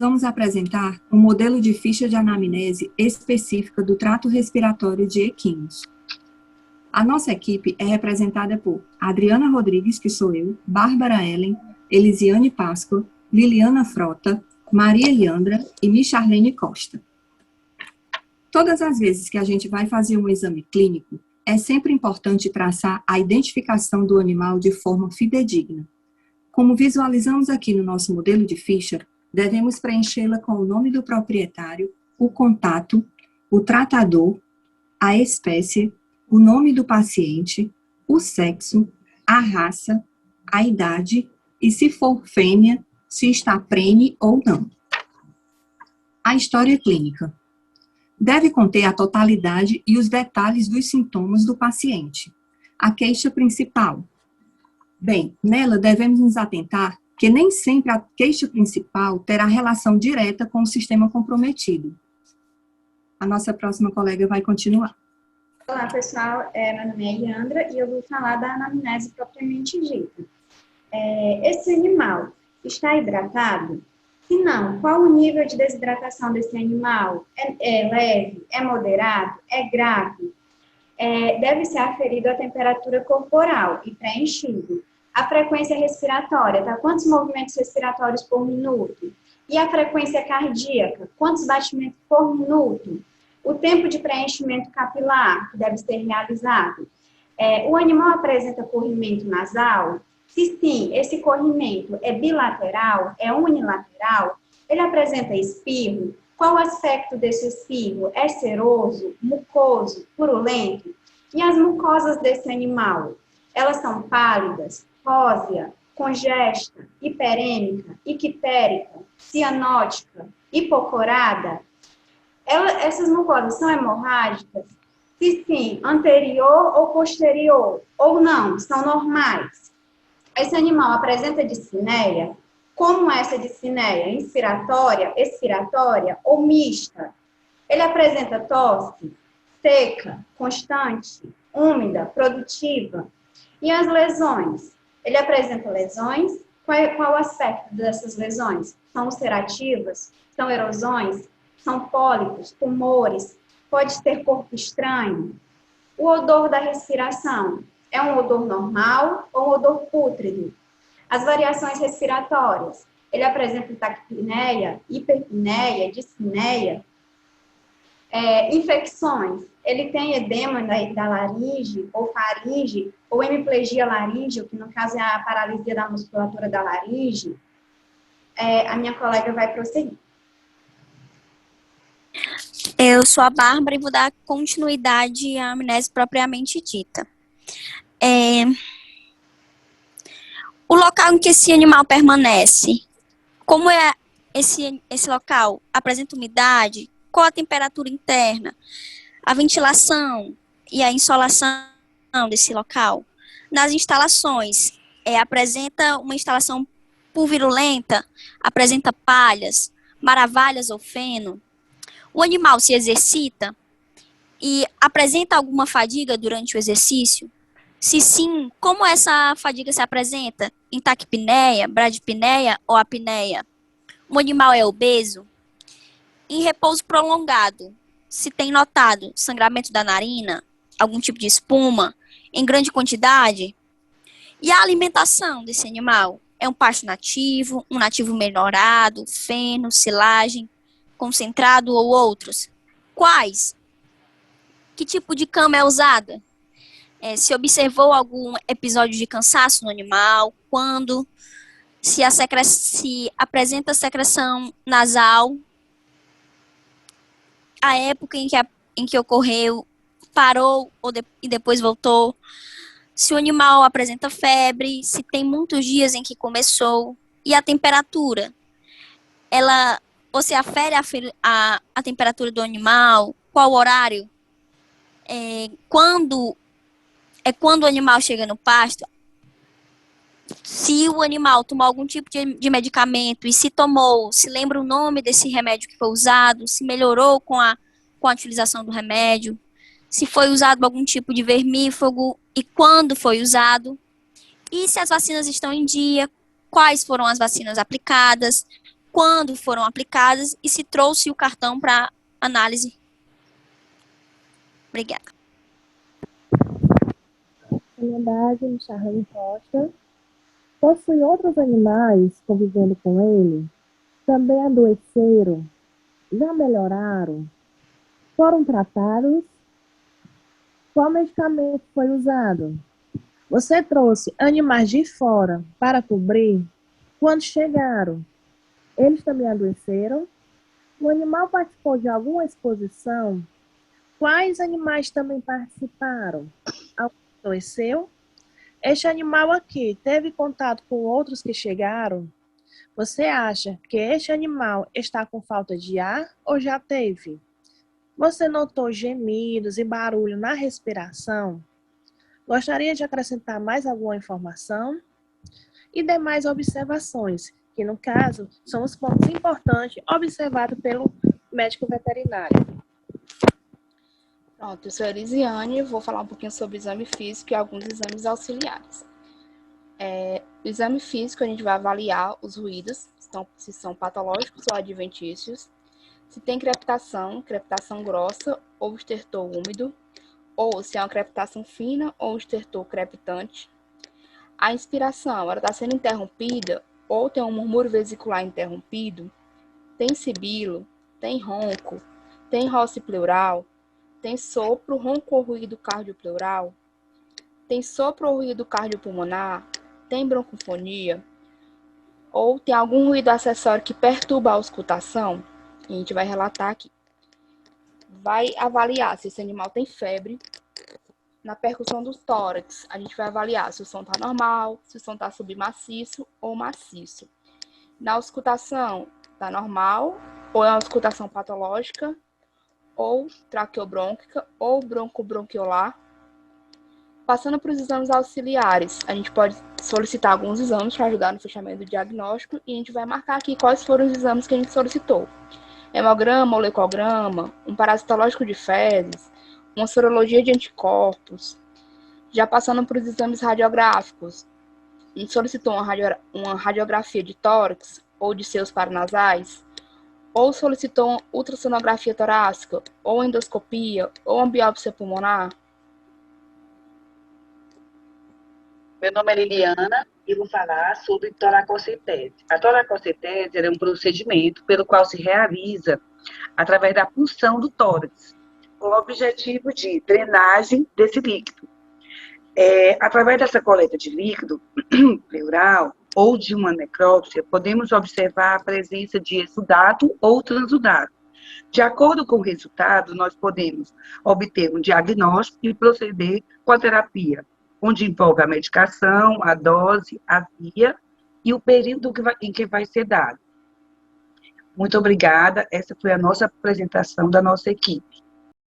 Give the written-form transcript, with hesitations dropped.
vamos apresentar um modelo de ficha de anamnese específica do trato respiratório de equinos. A nossa equipe é representada por Adriana Rodrigues, que sou eu, Bárbara Ellen, Elisiane Páscoa, Liliana Frota, Maria Leandra e Micharlene Costa. Todas as vezes que a gente vai fazer um exame clínico, é sempre importante traçar a identificação do animal de forma fidedigna. Como visualizamos aqui no nosso modelo de ficha, devemos preenchê-la com o nome do proprietário, o contato, o tratador, a espécie, o nome do paciente, o sexo, a raça, a idade e, se for fêmea, se está prene ou não. A história clínica. Deve conter a totalidade e os detalhes dos sintomas do paciente. A queixa principal. Bem, nela devemos nos atentar que nem sempre a queixa principal terá relação direta com o sistema comprometido. A nossa próxima colega vai continuar. Olá, pessoal. Meu nome é Leandra e eu vou falar da anamnese propriamente dita. Esse animal está hidratado? Se não, qual o nível de desidratação desse animal? É leve? É moderado? É grave? Deve ser aferido a temperatura corporal e preenchido. A frequência respiratória, tá? Quantos movimentos respiratórios por minuto? E a frequência cardíaca? Quantos batimentos por minuto? O tempo de preenchimento capilar que deve ser realizado. O animal apresenta corrimento nasal? Se sim, esse corrimento é bilateral, é unilateral, ele apresenta espirro? Qual o aspecto desse espirro? É seroso, mucoso, purulento? E as mucosas desse animal? Elas são pálidas, rósea, congesta, hiperêmica, ictérica, cianótica, hipocorada? Essas mucosas são hemorrágicas? Se sim, anterior ou posterior? Ou não, são normais? Esse animal apresenta dispneia? Como essa dispneia? Inspiratória, expiratória ou mista? Ele apresenta tosse? Seca, constante, úmida, produtiva? E as lesões? Ele apresenta lesões? Qual o aspecto dessas lesões? São ulcerativas? São erosões? São pólipos, tumores? Pode ter corpo estranho? O odor da respiração? É um odor normal ou um odor pútrido? As variações respiratórias? Ele apresenta taquipneia, hiperpneia, dispneia? Infecções? Ele tem edema da laringe ou faringe ou hemiplegia laríngea, que no caso é a paralisia da musculatura da laringe? A minha colega vai prosseguir. Eu sou a Bárbara e vou dar continuidade à anamnese propriamente dita. O local em que esse animal permanece, como é esse local? Apresenta umidade? Qual a temperatura interna? A ventilação e a insolação desse local? Nas instalações, apresenta uma instalação pulvirulenta? Apresenta palhas, maravalhas ou feno? O animal se exercita e apresenta alguma fadiga durante o exercício? Se sim, como essa fadiga se apresenta? Em taquipneia, bradipneia ou apneia? O animal é obeso? Em repouso prolongado, se tem notado sangramento da narina, algum tipo de espuma, em grande quantidade? E a alimentação desse animal? É um pasto nativo, um nativo melhorado, feno, silagem, concentrado ou outros? Quais? Que tipo de cama é usada? Se observou algum episódio de cansaço no animal? Quando? Se apresenta secreção nasal? A época em que ocorreu? Parou e depois voltou? Se o animal apresenta febre? Se tem muitos dias em que começou? E a temperatura? Você afere a temperatura do animal? Qual horário? Quando o animal chega no pasto? Se o animal tomou algum tipo de medicamento e se tomou, se lembra o nome desse remédio que foi usado, se melhorou com a utilização do remédio, se foi usado algum tipo de vermífugo e quando foi usado, e se as vacinas estão em dia, quais foram as vacinas aplicadas, quando foram aplicadas e se trouxe o cartão para análise. Obrigada. Ansiedade no Charlene Costa. Possui outros animais convivendo com ele? Também adoeceram? Já melhoraram? Foram tratados? Qual medicamento foi usado? Você trouxe animais de fora para cobrir? Quando chegaram, eles também adoeceram? O animal participou de alguma exposição? Quais animais também participaram? Algum adoeceu? Este animal aqui teve contato com outros que chegaram? Você acha que este animal está com falta de ar ou já teve? Você notou gemidos e barulho na respiração? Gostaria de acrescentar mais alguma informação? E demais observações, que no caso são os pontos importantes observados pelo médico veterinário. Pronto, eu sou a Elisiane, vou falar um pouquinho sobre o exame físico e alguns exames auxiliares. No exame físico, a gente vai avaliar os ruídos, se são patológicos ou adventícios, se tem crepitação grossa ou estertor úmido, ou se é uma crepitação fina ou estertor crepitante. A inspiração, ela está sendo interrompida ou tem um murmúrio vesicular interrompido, tem sibilo, tem ronco, tem roce pleural, tem sopro, ronco ou ruído cardiopleural, tem sopro ou ruído cardiopulmonar, tem broncofonia, ou tem algum ruído acessório que perturba a auscultação, a gente vai relatar aqui. Vai avaliar se esse animal tem febre. Na percussão do tórax, a gente vai avaliar se o som está normal, se o som está submaciço ou maciço. Na auscultação, está normal, ou é uma auscultação patológica, ou traqueobrônquica, ou broncobronquiolar. Passando para os exames auxiliares, a gente pode solicitar alguns exames para ajudar no fechamento do diagnóstico e a gente vai marcar aqui quais foram os exames que a gente solicitou. Hemograma ou leucograma, um parasitológico de fezes, uma sorologia de anticorpos. Já passando para os exames radiográficos, a gente solicitou uma radiografia de tórax ou de seios paranasais, ou solicitou uma ultrassonografia torácica, ou endoscopia, ou uma biópsia pulmonar. Meu nome é Liliana e vou falar sobre toracocitese. A toracocitese é um procedimento pelo qual se realiza através da punção do tórax, com o objetivo de drenagem desse líquido. Através dessa coleta de líquido pleural ou de uma necrópsia, podemos observar a presença de exudato ou transudato. De acordo com o resultado, nós podemos obter um diagnóstico e proceder com a terapia, onde envolve a medicação, a dose, a via e o período em que vai ser dado. Muito obrigada, essa foi a nossa apresentação da nossa equipe.